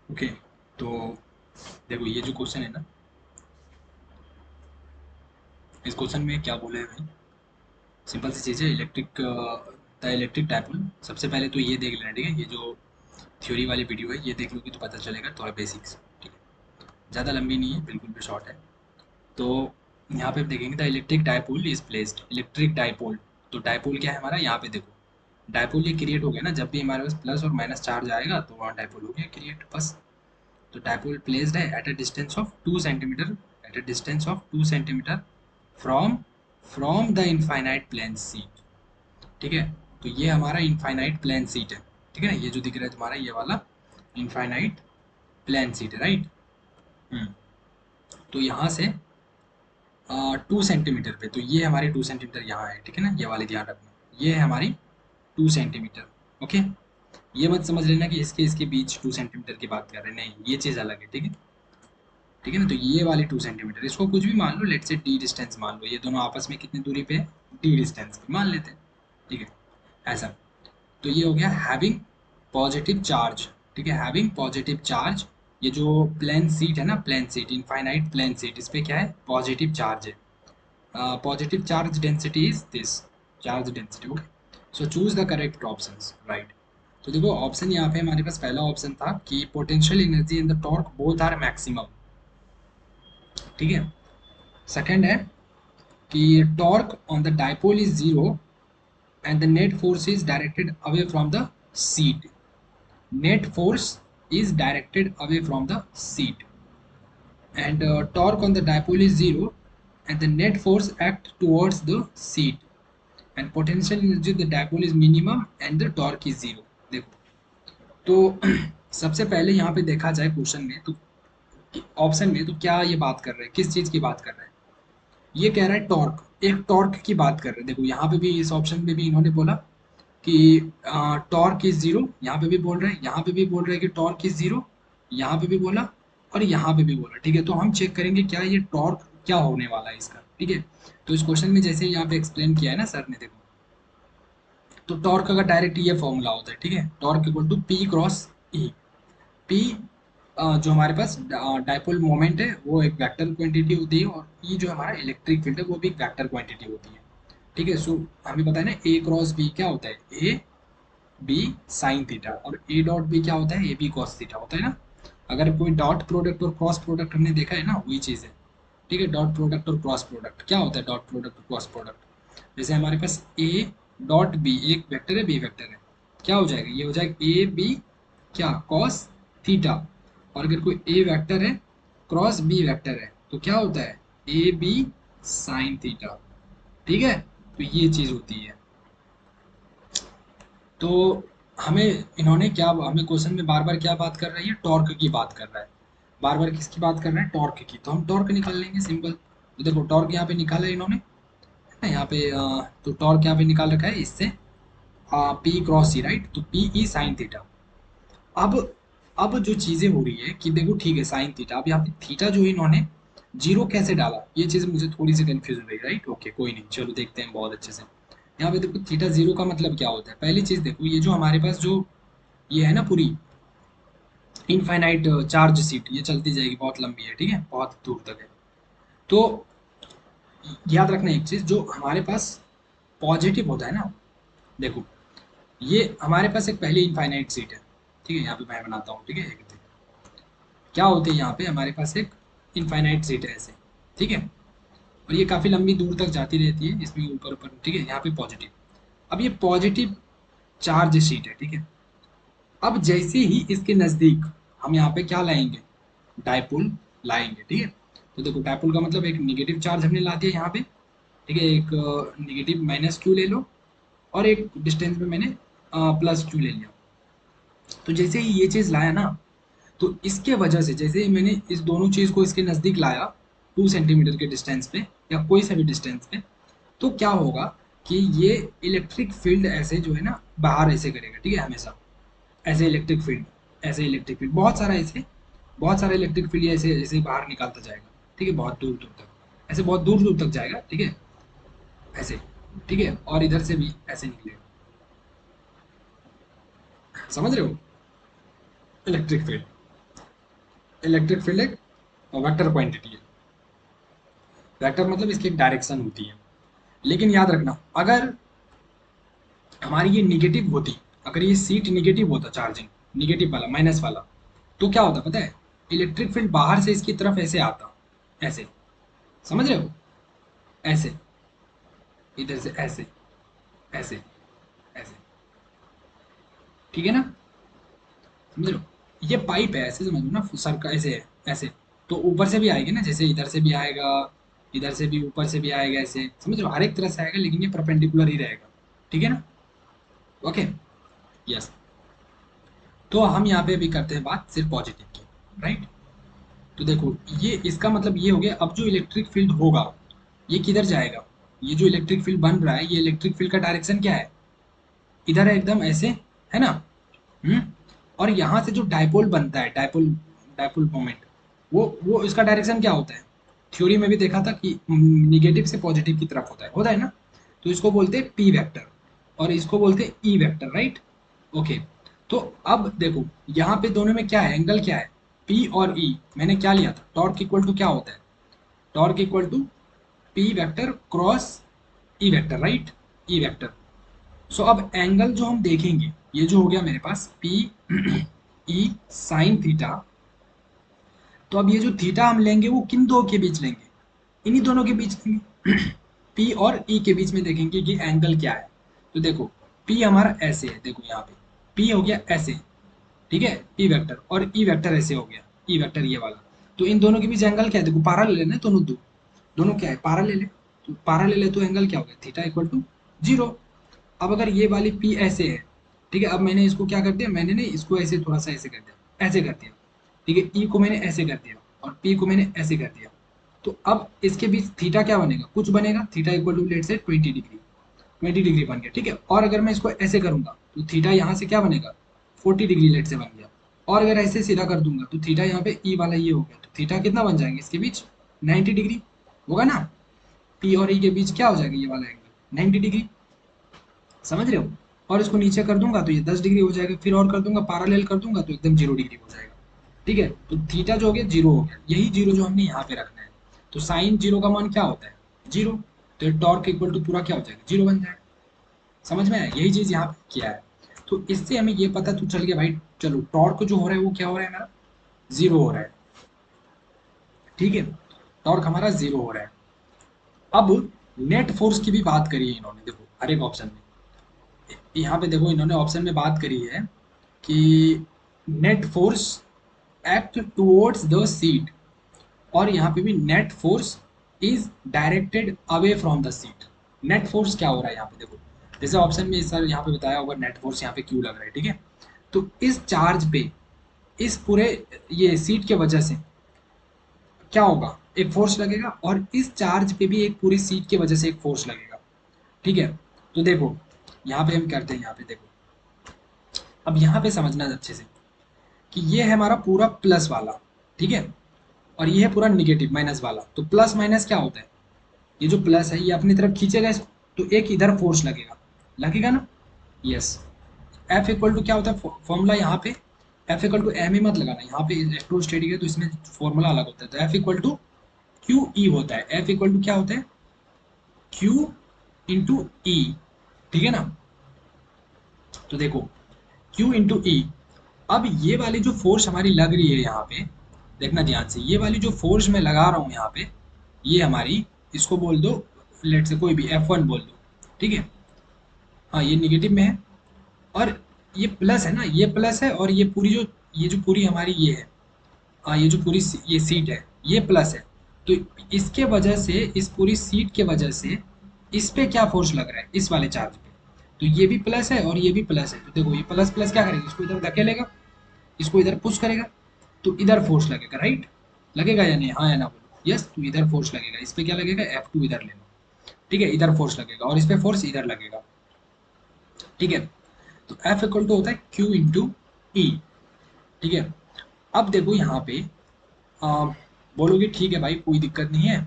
Okay. तो देखो ये जो क्वेश्चन है ना, इस क्वेश्चन में क्या बोला है भाई, सिंपल सी चीज़ है, द इलेक्ट्रिक डायपोल। सबसे पहले तो ये देख लेना, ठीक है, ये जो थ्योरी वाली वीडियो है ये देख लोगे तो पता चलेगा थोड़ा बेसिक्स, ठीक है, ज़्यादा लंबी नहीं है, बिल्कुल भी शॉर्ट है। तो यहाँ पे देखेंगे the electric dipole is placed, electric dipole. तो डायपोल क्या है हमारा, यहाँ पे देखो डायपोल ये क्रिएट हो गया ना, जब भी हमारे पास प्लस और माइनस चार्ज आएगा तो वहाँ डायपोल हो गया क्रिएट, बस। तो डायपोल प्लेस्ड है at a distance of 2 centimetre, at a distance of 2 centimetre from from the infinite plane sheet, ठीक है। तो ये हमारा इनफाइनाइट प्लेन सीट है, ठीक है ना, ये जो दिख रहा है तुम्हारा ये वाला इनफाइनाइट प्लेन सीट है, राइट। हम्म। तो यहाँ से 2 सेंटीमीटर पे, तो ये हमारी 2 सेंटीमीटर यहाँ है, ठीक है ना, ये वाली ध्यान रखना, ये है हमारी 2 सेंटीमीटर। ओके। ये मत समझ लेना कि इसके इसके बीच 2 सेंटीमीटर की बात कर रहे हैं, नहीं, ये चीज़ अलग है, ठीक है। ठीक है ना, तो ये वाली 2 सेंटीमीटर, इसको कुछ भी मान लो, लेट से डी डिस्टेंस मान लो, ये दोनों आपस में कितनी दूरी पे है, डी डिस्टेंस पे मान लेते हैं, ठीक है, ऐसा। तो ये हो गया हैविंग पॉजिटिव चार्ज, ठीक है, हैविंग पॉजिटिव चार्ज। ये जो प्लेन सीट है ना, plane sheet, infinite plane sheet, इस पे क्या है, पॉजिटिव चार्ज है। Positive charge density is this, charge density, okay. So choose the correct options, right. तो देखो ऑप्शन यहाँ पे हमारे पास पहला ऑप्शन था कि potential energy in the torque both are maximum, ठीक है। सेकंड है कि torque on the dipole is zero and the net force is directed away from the sheet, net force is directed away from the seat, and torque on the dipole is zero and the net force act towards the seat, and potential energy of the dipole is minimum and the torque is zero। देखो तो सबसे पहले यहाँ पे देखा जाए question में तो, ऑप्शन में तो क्या ये बात कर रहे हैं, किस चीज की बात कर रहे हैं, ये कह रहा है टॉर्क, एक टॉर्क की बात कर रहे हैं। देखो यहाँ पे भी इस ऑप्शन में भी इन्होंने बोला कि टॉर्क इज जीरो, यहाँ पे भी बोल रहे हैं, यहाँ पे भी बोल रहे हैं कि टॉर्क इज जीरो, यहाँ पे भी बोला और यहाँ पे भी बोला, ठीक है। तो हम चेक करेंगे क्या ये टॉर्क क्या होने वाला है इसका, ठीक है। तो इस क्वेश्चन में जैसे यहाँ पे एक्सप्लेन किया है ना सर ने, देखो तो टॉर्क का डायरेक्ट ये फॉर्मूला होता है, ठीक है, torque equal to P cross E. P जो हमारे पास डायपोल मोमेंट है वो एक वेक्टर क्वांटिटी होती है, और ई जो हमारा इलेक्ट्रिक फील्ड है वो भी एक वेक्टर क्वांटिटी होती है, ठीक है। सो हमें पता है ना ए क्रॉस बी क्या होता है, ए बी साइन थीटा, और ए डॉट बी क्या होता है, ए बी कॉस थीटा होता है ना। अगर कोई डॉट प्रोडक्ट और क्रॉस प्रोडक्ट हमने देखा है ना, वही चीज़ है, ठीक है। डॉट प्रोडक्ट और क्रॉस प्रोडक्ट क्या होता है, डॉट प्रोडक्ट और क्रॉस प्रोडक्ट, जैसे हमारे पास ए डॉट बी एक वेक्टर है, बी वेक्टर है, क्या हो जाएगा, ये हो जाएगा ए बी क्या कॉस थीटा, और अगर कोई ए वेक्टर है क्रॉस बी वेक्टर है तो क्या होता है, ए बी साइन थीटा, ठीक है। तो ये चीज़ होती है। तो हमें इन्होंने क्या, हमें क्वेश्चन में बार बार क्या बात कर रही है, टॉर्क की बात कर रहा है, बार बार किसकी बात कर रहे हैं, टॉर्क की। तो हम टॉर्क निकाल लेंगे सिंपल, तो देखो टॉर्क यहाँ पे निकाला है इन्होंने, है ना, यहाँ पे तो टॉर्क यहाँ पे निकाल रखा है इससे, पी क्रॉस सी, राइट, तो पी ई साइन थीटा। अब अब जो चीजें हो रही है कि देखो ठीक है साइन थीटा, अब यहाँ पे थीटा जो है इन्होंने जीरो कैसे डाला, ये चीज मुझे थोड़ी सी कंफ्यूज हो रही है, राइट, ओके कोई नहीं, चलो देखते हैं बहुत अच्छे से। यहाँ पे देखो थीटा जीरो का मतलब क्या होता है, पहली चीज देखो ये जो हमारे पास जो ये है ना पूरी इनफाइनाइट चार्ज सीट, ये चलती जाएगी, बहुत लंबी है, ठीक है, बहुत दूर तक है। तो याद रखना एक चीज, जो हमारे पास पॉजिटिव होता है ना, देखो ये हमारे पास एक पहले इनफाइनाइट सीट है, ठीक है, यहाँ पे मैं बनाता हूँ, ठीक है, एक क्या होते हैं यहाँ पे हमारे पास एक इनफाइनाइट सीट है ऐसे, ठीक है, और ये काफी लंबी दूर तक जाती रहती है, इसमें ऊपर ऊपर, ठीक है, यहाँ पे पॉजिटिव। अब ये पॉजिटिव चार्ज शीट है, ठीक है। अब जैसे ही इसके नजदीक हम यहाँ पे क्या लाएंगे, डायपोल लाएंगे, ठीक है। तो देखो डायपोल का मतलब एक निगेटिव चार्ज हमने ला दिया यहाँ पे, ठीक है, एक निगेटिव माइनस क्यू ले लो, और एक डिस्टेंस में मैंने प्लस क्यू ले लिया। तो जैसे ही ये चीज लाया ना, तो इसके वजह से जैसे ही मैंने इस दोनों चीज को इसके नजदीक लाया 2 सेंटीमीटर के डिस्टेंस पे या कोई सा भी डिस्टेंस पे, तो क्या होगा कि ये इलेक्ट्रिक फील्ड ऐसे जो है ना बाहर ऐसे करेगा, ठीक है, हमेशा ऐसे इलेक्ट्रिक फील्ड, ऐसे इलेक्ट्रिक फील्ड बहुत सारा ऐसे, बहुत सारा इलेक्ट्रिक फील्ड ऐसे ऐसे बाहर निकालता जाएगा, ठीक है, बहुत दूर दूर तक, ऐसे बहुत दूर दूर तक जाएगा, ठीक है, ऐसे, ठीक है, और इधर से भी ऐसे निकलेगा, समझ रहे हो, इलेक्ट्रिक फील्ड। इलेक्ट्रिक फील्ड एक वेक्टर क्वांटिटी है। वेक्टर मतलब इसकी एक डायरेक्शन होती है। लेकिन याद रखना, अगर हमारी ये निगेटिव होती, अगर ये सीट निगेटिव होता, चार्जिंग निगेटिव वाला, माइनस वाला, तो क्या होता पता है, इलेक्ट्रिक फील्ड बाहर से इसकी तरफ ऐसे आता, ऐसे, समझ रहे हो, ऐसे, इधर से ऐसे, ऐसे, ऐसे, ठीक है ना, समझ लो, ये पाइप है, ऐसे समझ लो ना, सर का ऐसे है, ऐसे, तो ऊपर से भी आएगी ना, जैसे इधर से भी आएगा, इधर से भी, ऊपर से भी आएगा, ऐसे समझ लो, हर एक तरह से आएगा, लेकिन ये परपेंडिकुलर ही रहेगा, ठीक है ना, ओके, यस। तो हम यहाँ पे भी करते हैं बात सिर्फ पॉजिटिव की, राइट। तो देखो, ये इसका मतलब ये हो गया, अब जो इलेक्ट्रिक फील्ड होगा ये किधर जाएगा, ये जो इलेक्ट्रिक फील्ड बन रहा है, ये इलेक्ट्रिक फील्ड का डायरेक्शन क्या है, इधर है एकदम ऐसे, है ना। हम्म। और यहाँ से जो डायपोल बनता है, डायपोल, डायपोल मोमेंट, वो इसका डायरेक्शन क्या होता है, थ्योरी में भी देखा था कि निगेटिव से पॉजिटिव की तरफ होता है ना। तो इसको बोलते हैं पी वेक्टर, और इसको बोलते हैं ई वेक्टर, राइट, ओके। तो अब देखो, यहाँ पे दोनों में क्या है, एंगल क्या है, पी और ई, मैंने क्या लिया था, टॉर्क इक्वल टू क्या होता है, torque equal to P vector cross E vector, right, E vector. So अब एंगल जो हम देखेंगे, ये जो हो गया मेरे पास पी ई साइन थीटा, तो अब ये जो थीटा हम लेंगे वो किन दो के बीच लेंगे, इन्हीं दोनों के बीच लेंगे पी और ई के बीच में देखेंगे कि एंगल क्या है। तो देखो, पी हमारा ऐसे है, देखो यहाँ पे पी हो गया ऐसे, ठीक है, पी वेक्टर, और ई वेक्टर ऐसे हो गया, ई वेक्टर ये वाला। तो इन दोनों के बीच एंगल क्या है, देखो पारा ले लेना, दोनों दो, दोनों क्या है, पारा ले ले, तो पारा ले ले तो एंगल क्या हो गया, थीटा इक्वल टू जीरो। अब अगर ये वाली पी ऐसे है, ठीक है, अब मैंने इसको क्या कर दिया, मैंने नहीं इसको ऐसे थोड़ा सा ऐसे कर दिया, ऐसे कर दिया, ठीक है, ई को मैंने ऐसे कर दिया और पी को मैंने ऐसे कर दिया। तो अब इसके बीच थीटा क्या बनेगा, कुछ बनेगा, थीटा इक्वल टू लेट से 20 डिग्री, 20 डिग्री बन गया, ठीक है। और अगर मैं इसको ऐसे करूंगा तो थीटा यहाँ से क्या बनेगा, 40 डिग्री लेट से बन गया। और अगर ऐसे सीधा कर दूंगा तो थीटा यहाँ पे ई वाला ये हो गया, तो थीटा कितना बन जाएंगे इसके बीच, 90 डिग्री होगा ना, पी और ई के बीच क्या हो जाएगा, ये वाला एंगल 90 डिग्री, समझ रहे हो। और इसको नीचे कर दूंगा तो ये 10 डिग्री हो जाएगा, फिर और कर दूंगा, पैरेलल कर दूंगा तो एकदम 0 डिग्री हो जाएगा, ठीक है। तो थीटा जो हो गया जीरो हो गया, यही जीरो जो हमने यहाँ पे रखना है। तो साइन जीरो का मान क्या होता है, जीरो। तो टॉर्क इक्वल टू पूरा क्या हो जाएगा, जीरो बन जाएगा, समझ में आया, यही चीज यहाँ पे किया है। तो इससे हमें ये पता तो चल गया भाई, चलो टॉर्क जो हो रहा है वो क्या हो रहा है हमारा, जीरो हो रहा है, ठीक है, टॉर्क हमारा जीरो हो रहा है। अब नेट फोर्स की भी बात करी है इन्होंने, देखो हर एक ऑप्शन में, यहाँ पे देखो इन्होंने ऑप्शन में बात करी है कि net force act towards the seat, और यहाँ पे भी net force is directed away from the seat. Net force क्या हो रहा है यहाँ पे देखो, जैसे ऑप्शन में सर यहाँ पे बताया होगा नेट फोर्स यहाँ पे क्यों लग रहा है, ठीक है। तो इस चार्ज पे, इस पूरे ये सीट के वजह से क्या होगा, एक फोर्स लगेगा, और इस चार्ज पे भी एक पूरी सीट की वजह से एक फोर्स लगेगा, ठीक है। तो देखो यहाँ पे हम करते हैं, यहाँ पे देखो, अब यहाँ पे समझना अच्छे से कि ये है हमारा पूरा प्लस वाला, ठीक है, और ये है पूरा निगेटिव माइनस वाला। तो प्लस माइनस क्या होता है, ये जो प्लस है ये अपनी तरफ खींचेगा इसको, तो एक इधर फोर्स लगेगा, लगेगा ना, यस। एफ इक्वल टू क्या होता है, फॉर्मूला यहाँ पे एफ इक्वल टू एम ही मत लगाना, यहाँ पे इलेक्ट्रोस्टैटिक है तो इसमें फॉर्मूला अलग होता है। तो F equal to Q E होता है, एफ इक्वल टू क्या होता है, क्यू इंटू ई, ठीक है ना। तो देखो क्यू इंटू ई, अब ये वाली जो फोर्स हमारी लग रही है यहाँ पे, देखना ध्यान से, ये वाली जो फोर्स मैं लगा रहा हूँ यहाँ पे, ये हमारी, इसको बोल दो लेट से कोई भी F1 बोल दो, ठीक है, हाँ ये निगेटिव में है, और ये प्लस है ना, ये प्लस है, और ये जो पूरी हमारी ये है, हाँ ये जो पूरी ये सीट है ये प्लस है। तो इसके वजह से, इस पूरी सीट के वजह से इस पे क्या फोर्स लग रहा है, इस वाले चार्ज पे, तो ये भी प्लस है और ये भी प्लस है। तो देखो ये प्लस प्लस क्या करेगा, इसको इधर धकेलेगा, इसको इधर पुश करेगा, तो इधर फोर्स लगेगा, राइट, लगेगा या नहीं, हाँ या ना बोलो, यस। तो इधर फोर्स लगेगा, इस पे क्या लगेगा, F2 इधर लेना, ठीक है, इधर फोर्स लगेगा और इस पे फोर्स इधर लगेगा, ठीक है। तो F इक्वल टू होता है Q इंटू ई, ठीक है। अब देखो यहाँ पे आ, बोलोगे ठीक है भाई कोई दिक्कत नहीं है,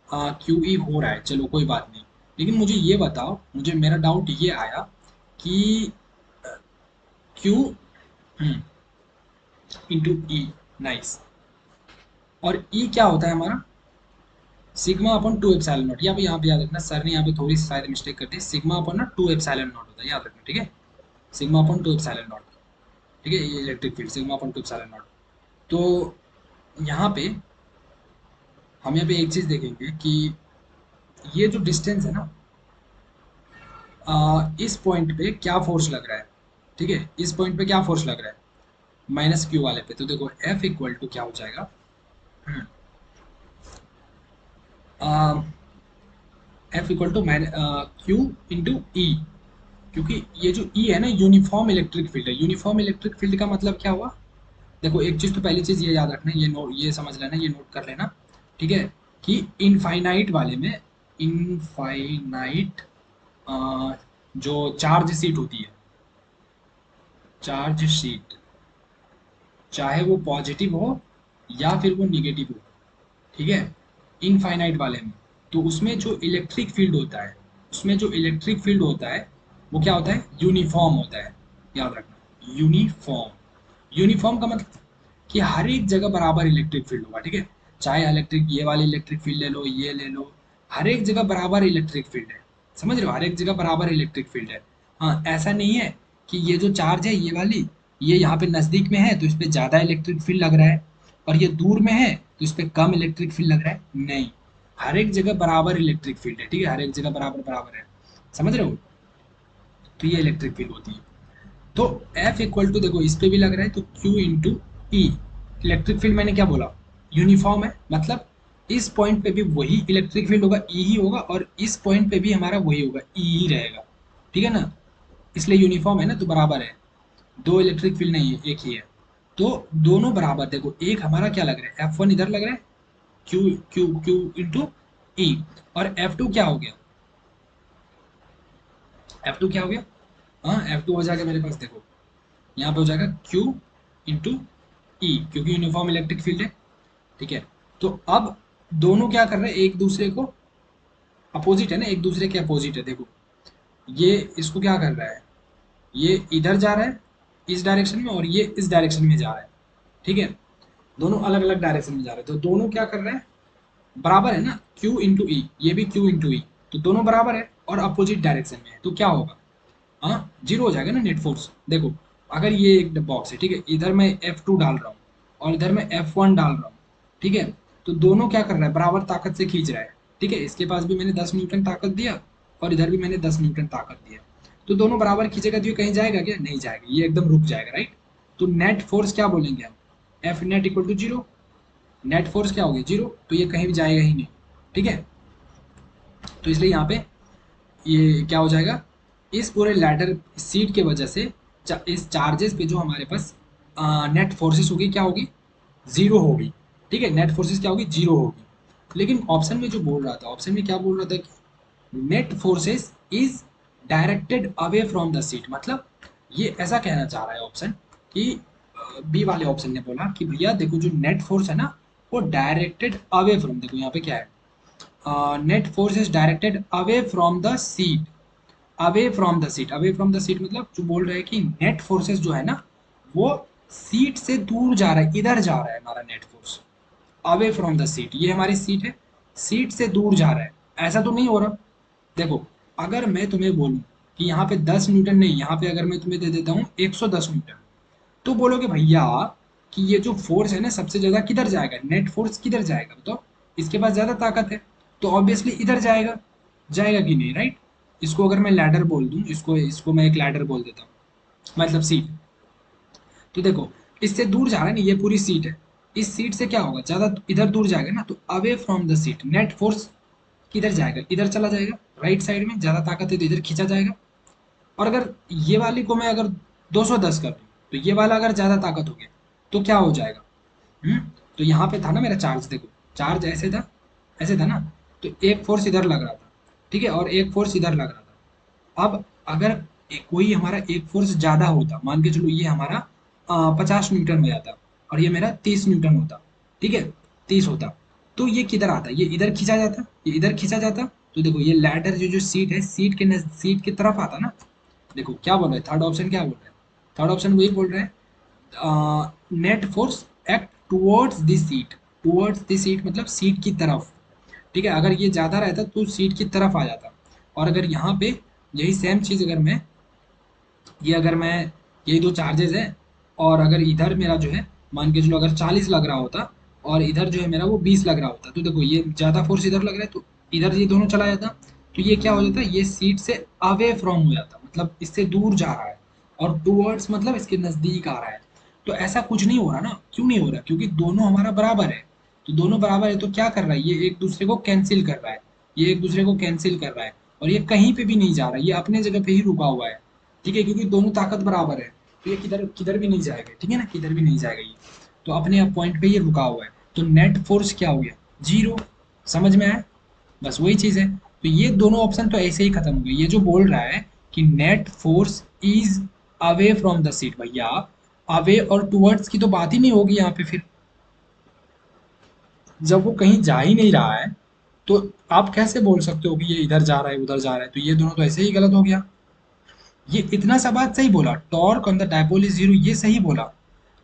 क्यू ई हो रहा है, चलो कोई बात नहीं, लेकिन मुझे ये बताओ, मुझे मेरा डाउट ये आया कि क्यू इंटू ई, नाइस, और ई क्या होता है हमारा, sigma upon two epsilon not. यहाँ पे याद रखना, सर ने यहाँ पे थोड़ी सी शायद मिस्टेक कर दी, सिग्मा अपॉन ना टू एप्सिलॉन नॉट होता है, याद रखना, ठीक है, sigma upon two epsilon not, ठीक है, ये electric field sigma upon two epsilon not. तो यहाँ पे हम यहाँ पे एक चीज देखेंगे कि ये जो डिस्टेंस है ना, इस पॉइंट पे क्या फोर्स लग रहा है, ठीक है, इस पॉइंट पे क्या फोर्स लग रहा है माइनस क्यू वाले पे। तो देखो एफ इक्वल टू क्या हो जाएगा, F equal to Q into E, क्योंकि ये जो ई है ना यूनिफॉर्म इलेक्ट्रिक फील्ड है। यूनिफॉर्म इलेक्ट्रिक फील्ड का मतलब क्या हुआ, देखो एक चीज तो पहली चीज ये याद रखना, ये नोट, ये समझ लेना, ये नोट कर लेना, ठीक है, कि इनफाइनाइट वाले में, इनफाइनाइट जो चार्ज सीट होती है, चार्ज शीट, चाहे वो पॉजिटिव हो या फिर वो निगेटिव हो, ठीक है, इनफाइनाइट वाले में, तो उसमें जो इलेक्ट्रिक फील्ड होता है, उसमें जो इलेक्ट्रिक फील्ड होता है वो क्या होता है, यूनिफॉर्म होता है, याद रखना, यूनिफॉर्म। यूनिफॉर्म का मतलब कि हर एक जगह बराबर इलेक्ट्रिक फील्ड होगा, ठीक है, चाहे इलेक्ट्रिक ये वाली इलेक्ट्रिक फील्ड ले लो, ये ले लो, हर एक जगह बराबर इलेक्ट्रिक फील्ड है, समझ रहे हो, हर एक जगह बराबर इलेक्ट्रिक फील्ड है। हाँ, ऐसा नहीं है कि ये जो चार्ज है ये वाली, ये यहाँ पे नजदीक में है तो इस पे ज्यादा इलेक्ट्रिक फील्ड लग रहा है, और ये दूर में है तो इस पे कम इलेक्ट्रिक फील्ड लग रहा है, नहीं, हर एक जगह बराबर इलेक्ट्रिक फील्ड है, ठीक है, हर एक जगह बराबर बराबर है, समझ रहे हो, तो ये इलेक्ट्रिक फील्ड होती है। तो F इक्वल टू देखो इस पे भी लग रहा है तो Q इंटू ई, इलेक्ट्रिक फील्ड मैंने क्या बोला, यूनिफॉर्म है, मतलब इस पॉइंट पे भी वही इलेक्ट्रिक फील्ड होगा, ई ही होगा, और इस पॉइंट पे भी हमारा वही होगा, ई ही रहेगा, ठीक है ना, इसलिए यूनिफॉर्म है ना, तो बराबर है, दो इलेक्ट्रिक फील्ड नहीं है, एक ही है, तो दोनों बराबर। देखो एक हमारा क्या लग रहा है, F1 इधर लग रहा है, क्यू क्यू क्यू इंटू ई, और F2 क्या हो गया, F2 क्या हो गया, हाँ F2 हो जाएगा मेरे पास, देखो यहाँ पे हो जाएगा Q इंटू ई, क्योंकि यूनिफॉर्म इलेक्ट्रिक फील्ड है, ठीक है। तो अब दोनों क्या कर रहे हैं, एक दूसरे को अपोजिट है ना, एक दूसरे के अपोजिट है, देखो ये इसको क्या कर रहा है, ये इधर जा रहा है इस डायरेक्शन में, और ये इस डायरेक्शन में जा रहा है, ठीक है, दोनों अलग अलग डायरेक्शन में जा रहे हैं, तो दोनों क्या कर रहे हैं, बराबर है ना, Q इंटू ई, ये भी Q इंटू ई, तो दोनों बराबर है और अपोजिट डायरेक्शन में है, तो क्या होगा, हाँ जीरो हो जाएगा ना नेट फोर्स। देखो अगर ये एक बॉक्स है, ठीक है, इधर मैं F2 डाल रहा हूँ और इधर मैं F1 डाल रहा हूँ, ठीक है, तो दोनों क्या कर रहा है, बराबर ताकत से खींच रहा है, ठीक है, इसके पास भी मैंने 10 न्यूटन ताकत दिया और इधर भी मैंने 10 न्यूटन ताकत दिया, तो दोनों बराबर खींचेगा तो ये कहीं जाएगा क्या, नहीं जाएगा, ये एकदम रुक जाएगा, राइट। तो नेट फोर्स क्या बोलेंगे हम, F net equal to zero, net force क्या होगी जीरो, तो ये कहीं भी जाएगा ही नहीं, ठीक है, तो इसलिए यहाँ पे ये क्या हो जाएगा, इस पूरे लैडर सीट के वजह से इस चार्जेस पे जो हमारे पास नेट फोर्सेस होगी क्या होगी, जीरो होगी, ठीक है, नेट फोर्सेस क्या होगी, जीरो होगी। लेकिन ऑप्शन में जो बोल रहा था, ऑप्शन में क्या बोल रहा था कि net forces is directed away from the seat, मतलब ये ऐसा कहना चाह रहा है ऑप्शन कि बी वाले ऑप्शन ने बोला कि भैया देखो जो नेट फोर्स है ना वो डायरेक्टेड अवे फ्रॉम, देखो यहाँ पे क्या है, net force is directed away from the seat, away from the seat, away from the seat मतलब जो बोल रहे हैं कि नेट फोर्सेस जो है ना वो सीट से दूर जा रहा है, इधर जा रहा है हमारा net force, away from the seat, ये हमारी सीट है, सीट से दूर जा रहा है, ऐसा तो नहीं हो रहा। देखो अगर मैं तुम्हें बोलूं कि यहाँ पे 10 न्यूटन नहीं, यहाँ पे अगर मैं तुम्हें दे देता हूँ 110 न्यूटन, तो बोलोगे भैया कि ये जो फोर्स है ना सबसे ज्यादा किधर जाएगा, नेट फोर्स किधर जाएगा बताओ, इसके पास ज्यादा ताकत है, तो ऑब्वियसली इधर जाएगा, जाएगा कि नहीं, राइट। इसको अगर मैं लैडर बोल दूं, इसको इसको मैं एक लैडर बोल देता हूँ, मतलब सीट, तो देखो इससे दूर जा रहा है ना, ये पूरी सीट है, इस सीट से क्या होगा, ज्यादा इधर दूर जाएगा ना, तो away from the seat net force किधर जाएगा, इधर चला जाएगा, राइट साइड में ज्यादा ताकत है तो इधर खींचा जाएगा। और अगर ये वाली को मैं अगर 210 कर दूं, तो ये वाला अगर ज्यादा ताकत हो गया तो क्या हो जाएगा, हम्म, तो यहाँ पे था ना मेरा चार्ज, देखो चार्ज ऐसे था, ऐसे था ना, तो एक फोर्स इधर लग रहा था, ठीक है, और एक फोर्स इधर लग रहा था। अब अगर कोई हमारा एक फोर्स ज्यादा होता, मान के चलो ये हमारा 50 न्यूटन हो जाता और ये मेरा 30 न्यूटन होता, ठीक है, 30 होता, तो ये किधर आता, ये इधर खींचा जाता, ये इधर खींचा जाता, तो देखो ये लैडर जो जो सीट है, सीट के सीट की तरफ आता ना, देखो क्या बोल रहे हैं, थर्ड ऑप्शन क्या बोल रहे हैं, थर्ड ऑप्शन वही बोल रहे हैं, net force act towards the seat, towards the seat मतलब सीट की तरफ, ठीक है। अगर ये ज़्यादा रहता तो सीट की तरफ आ जाता, और अगर यहाँ पे यही सेम चीज़ अगर मैं अगर मैं यही दो चार्जेस है, और अगर इधर मेरा जो है मान के चलो अगर 40 लग रहा होता और इधर जो है मेरा वो 20 लग रहा होता, तो देखो ये ज़्यादा फोर्स इधर लग रहा है तो इधर ये दोनों चला जाता, तो ये क्या हो जाता, ये सीट से अवे फ्रॉम हो जाता, मतलब इससे दूर जा रहा है, और टूवर्ड्स मतलब इसके नज़दीक आ रहा है। तो ऐसा कुछ नहीं हो रहा ना, क्यों नहीं हो रहा, क्योंकि दोनों हमारा बराबर है। तो दोनों बराबर है तो क्या कर रहा है, ये एक दूसरे को कैंसिल कर रहा है, ये एक दूसरे को कैंसिल कर रहा है, और ये कहीं पे भी नहीं जा रहा है, ये अपने जगह पे ही रुका हुआ है, ठीक है, क्योंकि दोनों ताकत बराबर है। तो ये किधर किधर भी नहीं जाएगा, ठीक है ना, किधर भी नहीं जाएगा ये, तो अपने आप पॉइंट पे ये रुका हुआ है। तो नेट फोर्स क्या हो गया, जीरो। समझ में आया, बस वही चीज़ है। तो ये दोनों ऑप्शन तो ऐसे ही खत्म हो गए। ये जो बोल रहा है कि net force is away from the seat, भैया अवे और टुवर्ड्स की तो बात ही नहीं होगी यहाँ पे फिर, जब वो कहीं जा ही नहीं रहा है तो आप कैसे बोल सकते हो कि ये इधर जा रहा है उधर जा रहा है, तो ये दोनों तो ऐसे ही गलत हो गया। ये इतना सा बात सही बोला, torque on the dipole is zero, ये सही बोला।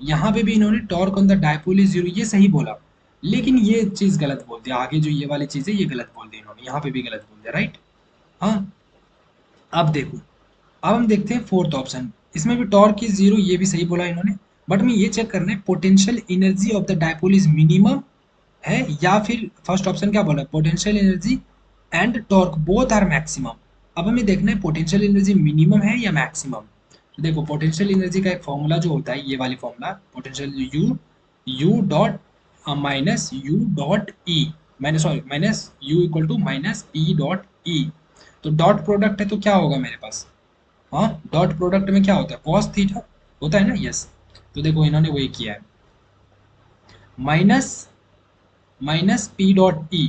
यहाँ पे भी इन्होंने torque on the dipole is zero ये सही बोला, लेकिन ये चीज़ गलत बोल दिया, आगे जो ये वाली चीज़ है ये गलत बोल दी इन्होंने, यहाँ पे भी गलत बोल दिया, राइट। हाँ, अब देखो, अब हम देखते हैं फोर्थ ऑप्शन, इसमें भी टॉर्क इज जीरो ये भी सही बोला इन्होंने, बट मैं ये चेक करना है potential energy of the dipole is minimum है, या फिर फर्स्ट ऑप्शन क्या बोला, potential energy and torque both are maximum. अब हमें देखना है पोटेंशियल एनर्जी मिनिमम है या मैक्सिमम। तो देखो पोटेंशियल एनर्जी का एक फॉर्मूला जो होता है, ये वाली formula potential U U dot minus U dot E, minus sorry minus U equal to minus P dot E. तो डॉट प्रोडक्ट है तो क्या होगा मेरे पास, हाँ डॉट प्रोडक्ट में क्या होता है, कॉस थीटा होता है ना, यस। तो देखो इन्होंने वही किया है, minus minus P dot E,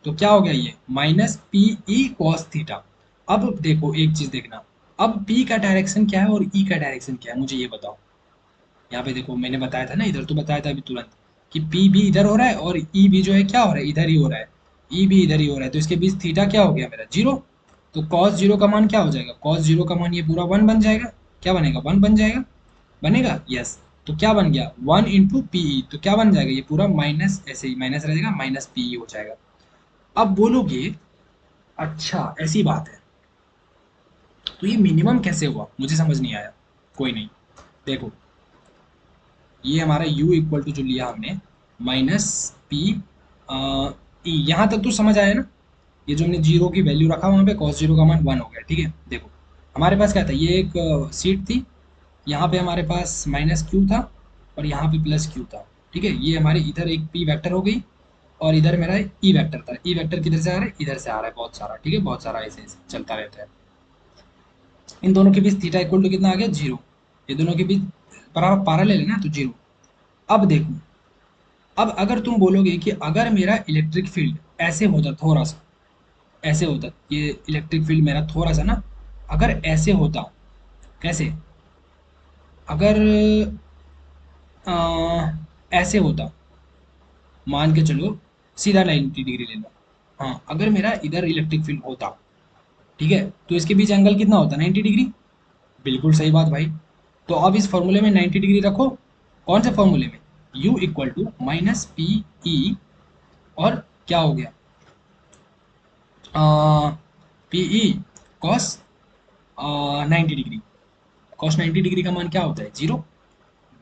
तो क्या हो गया ये minus P E cos theta. अब देखो एक चीज देखना, अब पी का डायरेक्शन क्या है और ई का डायरेक्शन क्या है, मुझे ये बताओ। यहाँ पे देखो मैंने बताया था ना, इधर तो बताया था अभी तुरंत कि पी भी इधर हो रहा है और ई भी जो है क्या हो रहा है, इधर ही हो रहा है, ई भी इधर ही हो रहा है, तो इसके बीच थीटा क्या हो गया मेरा, जीरो। तो कॉस जीरो का मान क्या हो जाएगा, कॉस जीरो का मान ये पूरा वन बन जाएगा, क्या बनेगा, वन बन जाएगा, बनेगा, यस। तो क्या बन गया, वन इंटू पीई, तो क्या बन जाएगा ये पूरा माइनस, ऐसे ही माइनस रहेगा, माइनस पीई हो जाएगा। अब बोलोगे अच्छा ऐसी बात है, तो ये मिनिमम कैसे हुआ, मुझे समझ नहीं आया। कोई नहीं, देखो ये हमारा u इक्वल टू जो लिया हमने माइनस पी ई, यहाँ तक तो समझ आया ना। ये जो हमने जीरो की वैल्यू रखा वहाँ पे कॉस जीरो का मान वन हो गया, ठीक है। देखो हमारे पास क्या था, ये एक सीट थी, यहाँ पे हमारे पास माइनस क्यू था और यहाँ पे प्लस क्यू था, ठीक है। ये हमारे इधर एक पी वेक्टर हो गई और इधर मेरा ई वेक्टर था, ई वेक्टर किधर से आ रहा है, इधर से आ रहा है बहुत सारा, ठीक है, बहुत सारा ऐसे ऐसे चलता रहता है। इन दोनों के बीच थीटा इक्वल टू कितना आ गया, जीरो। ये दोनों के बीच बराबर पैरेलल है ना, तो जीरो। अब देखो, अब अगर तुम बोलोगे कि अगर मेरा इलेक्ट्रिक फील्ड ऐसे होता थोड़ा सा, ऐसे होता, ये इलेक्ट्रिक फील्ड मेरा थोड़ा सा ना अगर ऐसे होता, कैसे, अगर ऐसे होता, मान के चलो सीधा 90 डिग्री ले लो, हाँ अगर मेरा इधर इलेक्ट्रिक फील्ड होता, ठीक है, तो इसके बीच एंगल कितना होता, 90 डिग्री। बिल्कुल सही बात भाई। तो अब इस फॉर्मूले में 90 डिग्री रखो, कौन से फॉर्मूले में, u equal to minus P E, और क्या हो गया P E cos 90 degree, cos 90 degree का मान क्या होता है, जीरो।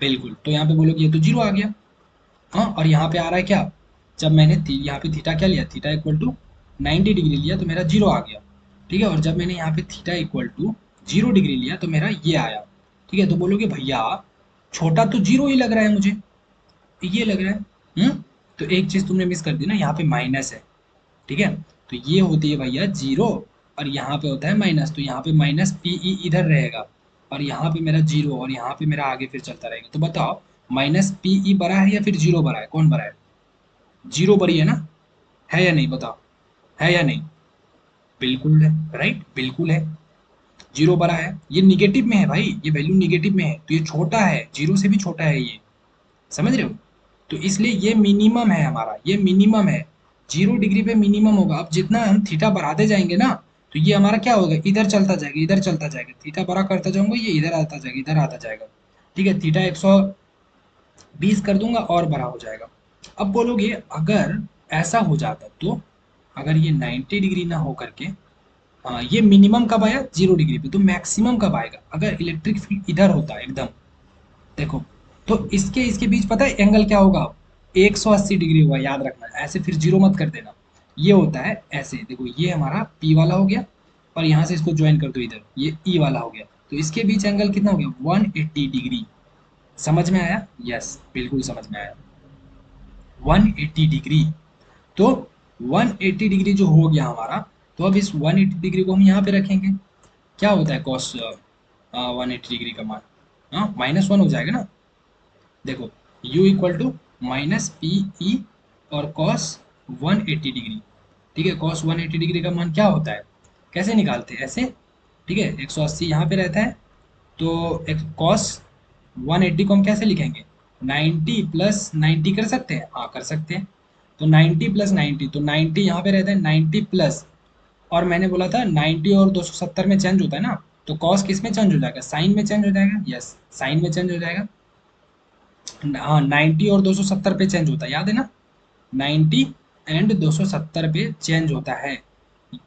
बिल्कुल, तो यहाँ पे बोलोगे ये तो जीरो आ गया, हाँ। और यहाँ पे आ रहा है क्या, जब मैंने यहाँ पे थीटा क्या लिया, थीटा इक्वल टू 90 डिग्री लिया तो मेरा जीरो आ गया, ठीक है। और जब मैंने यहाँ पे थीटा इक्वल टू 0 डिग्री लिया तो मेरा ये आया, ठीक है। तो बोलोगे भैया छोटा तो जीरो ही लग रहा है मुझे, ये लग रहा है, तो एक चीज़ तुमने मिस कर दी ना, यहाँ पे माइनस है, ठीक है। तो ये होती है भैया जीरो, और यहाँ पे होता है माइनस, तो यहाँ पे माइनस पी ई इधर रहेगा, और यहाँ पे मेरा जीरो, और यहाँ पे मेरा आगे फिर चलता रहेगा। तो बताओ माइनस पी ई बड़ा है या फिर जीरो बड़ा है, कौन बड़ा है, जीरो बड़ी है ना, है या नहीं बताओ, है या नहीं, बिल्कुल है, राइट, बिल्कुल है, जीरो बड़ा है, ये निगेटिव में है भाई, ये वैल्यू निगेटिव में है, तो ये छोटा है, जीरो से भी छोटा है ये, समझ रहे हो। तो इसलिए ये मिनिमम है हमारा, ये मिनिमम है, 0 डिग्री पे मिनिमम होगा। अब जितना हम थीटा बढ़ाते जाएंगे ना, तो ये हमारा क्या होगा, इधर चलता जाएगा, इधर चलता जाएगा, थीटा बड़ा करता जाऊंगा, ये इधर आता जाएगा, इधर आता जाएगा, ठीक है। थीटा 120 कर दूंगा और बड़ा हो जाएगा, अब बोलोगे अगर ऐसा हो जाता तो, अगर ये 90 डिग्री ना हो करके, हाँ ये मिनिमम कब आया 0 डिग्री पे, तो मैक्सिमम कब आएगा अगर इलेक्ट्रिक फील्ड इधर होता है एकदम। देखो, तो इसके इसके बीच पता है एंगल क्या होगा, 180 डिग्री होगा, याद रखना, ऐसे फिर जीरो मत कर देना। ये होता है ऐसे, देखो ये हमारा P वाला हो गया, और यहाँ से इसको ज्वाइन कर दो इधर, ये E वाला हो गया, तो इसके बीच एंगल कितना हो गया 180 डिग्री। समझ में आया? यस, बिल्कुल समझ में आया, 180 डिग्री। तो 180 डिग्री जो हो गया हमारा, तो अब इस 180 डिग्री को हम यहाँ पे रखेंगे। क्या होता है कॉस 180 डिग्री का मान, हाँ -1 हो जाएगा ना। देखो u equal to minus P E और कॉस 180 डिग्री, ठीक है। कॉस 180 डिग्री का मान क्या होता है, कैसे निकालते हैं, ऐसे, ठीक है। 180 यहाँ पे रहता है, तो कॉस 180 को हम कैसे लिखेंगे, 90 प्लस 90 कर सकते हैं, हाँ कर सकते हैं। तो 90 प्लस 90, तो 90 यहाँ पे रहता है 90 प्लस, और मैंने बोला था 90 और 270 में चेंज होता है ना, तो कॉस किस में चेंज हो जाएगा, साइन में चेंज हो जाएगा, यस साइन में चेंज हो जाएगा। हाँ 90 और 270 पे चेंज होता है, याद है ना, 90 एंड 270 पे चेंज होता है।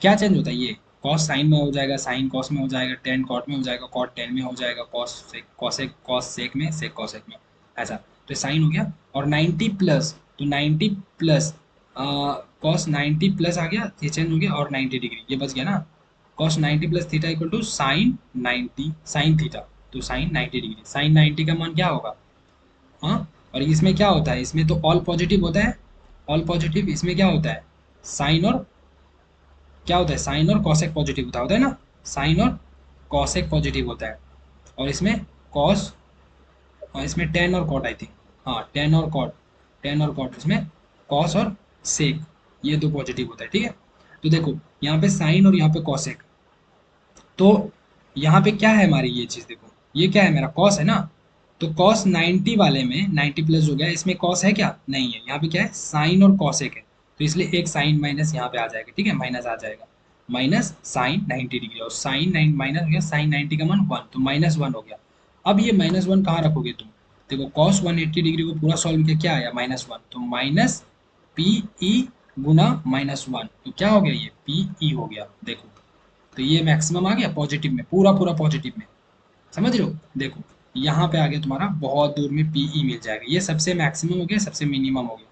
क्या चेंज होता है, ये कॉस साइन में हो जाएगा, साइन कॉस में हो जाएगा, टेन कॉट में हो जाएगा, कॉट टेन में हो जाएगा, cos sec cosec, cos sec में, सेक कॉसेक में, ऐसा। तो साइन हो गया, और 90 प्लस, तो 90 प्लस कॉस 90 प्लस आ गया, ये चेंज हो गया, और 90 डिग्री ये बच गया ना। Cos 90 plus theta equal to sine 90 sine theta, तो साइन 90 डिग्री, साइन 90 का मान क्या होगा, हाँ। और इसमें क्या होता है, इसमें तो ऑल पॉजिटिव होता है, ऑल पॉजिटिव, इसमें क्या होता है, साइन और क्या होता है, साइन और कॉसेक पॉजिटिव होता है ना, साइन और कॉसेक पॉजिटिव होता है। और इसमें कॉस, और इसमें टेन और कॉट आई थिंक, हाँ टेन और कॉट, टेन और कॉट, इसमें कॉस और सेक, ये दो पॉजिटिव होता है, ठीक है। तो देखो यहाँ पे साइन और यहाँ पे कॉसेक, तो यहाँ पे क्या है हमारी ये चीज़, देखो ये क्या है, मेरा कॉस है ना, तो कॉस 90 वाले में 90 प्लस हो गया, इसमें कॉस है क्या, नहीं है, यहाँ पे क्या है साइन और कॉसेक है, तो इसलिए एक साइन माइनस यहाँ पे आ जाएगा, ठीक है, माइनस आ जाएगा, माइनस साइन 90 डिग्री, और साइन 9 माइनस हो गया, साइन 90 का मान 1, तो -1 हो गया। अब ये -1 कहाँ रखोगे तुम, देखो कॉस 180 डिग्री को पूरा सॉल्व किया, क्या आया -1, तो माइनस पी ई गुना -1, तो क्या हो गया, ये पी ई हो गया, देखो। तो ये मैक्सिमम आ गया पॉजिटिव में, पूरा पूरा पॉजिटिव में, समझ रहे हो। देखो यहाँ पे आ गया तुम्हारा, बहुत दूर में पीई मिल जाएगा, ये सबसे मैक्सिमम हो गया, सबसे मिनिमम हो गया,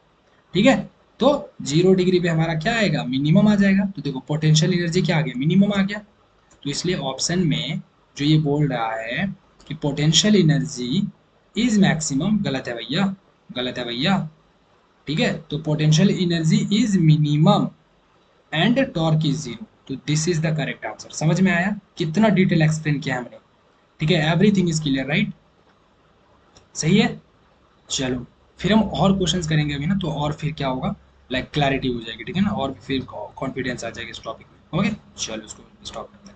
ठीक है। तो 0 डिग्री पे हमारा क्या आएगा, मिनिमम आ जाएगा, तो देखो पोटेंशियल एनर्जी क्या आ गया, मिनिमम आ गया। तो इसलिए ऑप्शन में जो ये बोल रहा है कि पोटेंशियल एनर्जी इज मैक्सिमम, गलत है भैया, गलत है भैया, ठीक है। तो potential energy is minimum and torque is zero, तो this is the correct answer. समझ में आया, कितना डिटेल एक्सप्लेन किया हमने, ठीक है, एवरीथिंग इज क्लियर राइट, सही है। चलो फिर हम और क्वेश्चंस करेंगे अभी ना, तो और फिर क्या होगा, लाइक क्लैरिटी हो जाएगी, ठीक है ना, और फिर कॉन्फिडेंस आ जाएगा इस टॉपिक में, ओके। चलो इसको स्टॉप करते हैं।